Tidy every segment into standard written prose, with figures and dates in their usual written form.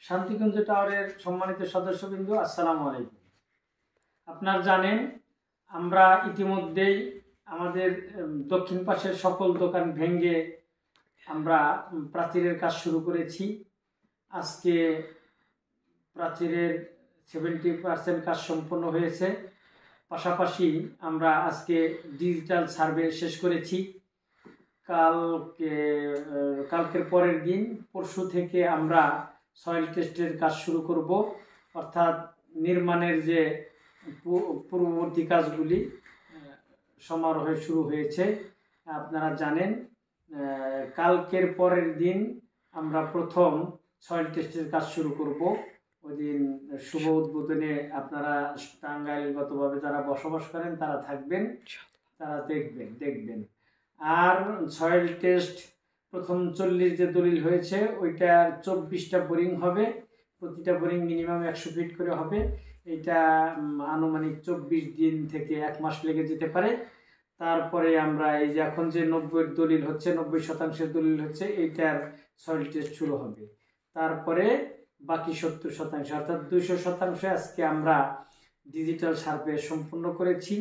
শান্তিকুঞ্জ টাওয়ারের সম্মানিত সদস্যবৃন্দ, আসসালামু আলাইকুম। আপনারা জানেন আমরা ইতিমধ্যেই আমাদের দক্ষিণ পাশের সকল দোকান ভেঙে আমরা প্রাচীরের কাজ শুরু করেছি। আজকে প্রাচীরের 70% কাজ সম্পন্ন হয়েছে। পাশাপাশি আমরা আজকে ডিজিটাল সার্ভে শেষ করেছি। কালকের পরের দিন পরশু থেকে আমরা সয়েল টেস্টের কাজ শুরু করব, অর্থাৎ নির্মাণের যে পূর্ববর্তী কাজগুলি সমারোহে শুরু হয়েছে। আপনারা জানেন কালকের পরের দিন আমরা প্রথম সয়েল টেস্টের কাজ শুরু করব। ওই দিন শুভ উদ্বোধনে আপনারা টাঙ্গাইলগতভাবে যারা বসবাস করেন তারা থাকবেন, তারা দেখবেন। আর সয়েল টেস্ট প্রথম 40 যে দলিল হয়েছে ওইটার 24টা বোরিং হবে, প্রতিটা বোরিং মিনিমাম 100 ফিট করে হবে। এটা আনুমানিক 24 দিন থেকে 1 মাস লেগে যেতে পারে। তারপরে আমরা এই যে এখন যে 90 দলিল হচ্ছে, 90% দলিল হচ্ছে, এইটার সয়েল টেস্ট শুরু হবে। তারপরে বাকি 70% অর্থাৎ 200% আজকে আমরা ডিজিটাল সার্ভে সম্পন্ন করেছি।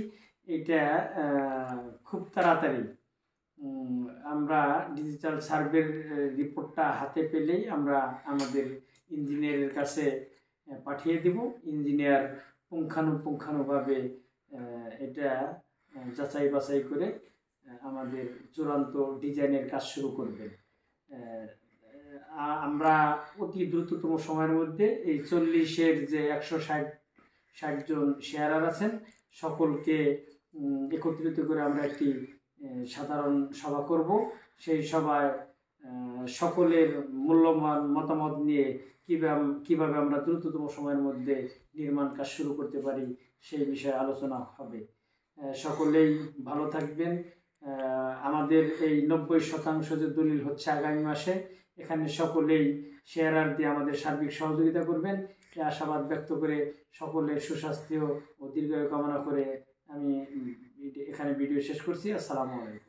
এটা খুব তাড়াতাড়ি আমরা ডিজিটাল সার্ভের রিপোর্টটা হাতে পেলেই আমরা আমাদের ইঞ্জিনিয়ারের কাছে পাঠিয়ে দেব। ইঞ্জিনিয়ার পুঙ্খানুপুঙ্খানুভাবে এটা যাচাই বাছাই করে আমাদের চূড়ান্ত ডিজাইনের কাজ শুরু করবেন। আমরা অতি দ্রুততম সময়ের মধ্যে এই 40-এর যে 160 জন শেয়ারার আছেন সকলকে একত্রিত করে আমরা একটি সাধারণ সভা করব। সেই সভায় সকলের মূল্যবান মতামত নিয়ে কিভাবে আমরা দ্রুততম সময়ের মধ্যে নির্মাণ কাজ শুরু করতে পারি সেই বিষয়ে আলোচনা হবে। সকলেই ভালো থাকবেন। আমাদের এই 90% যে দলিল হচ্ছে আগামী মাসে, এখানে সকলেই শেয়ারার দিয়ে আমাদের সার্বিক সহযোগিতা করবেন এই আশাবাদ ব্যক্ত করে সকলের সুস্বাস্থ্য ও দীর্ঘায়ু কামনা করে আমি এখানে ভিডিও শেষ করছি। আসসালামু আলাইকুম।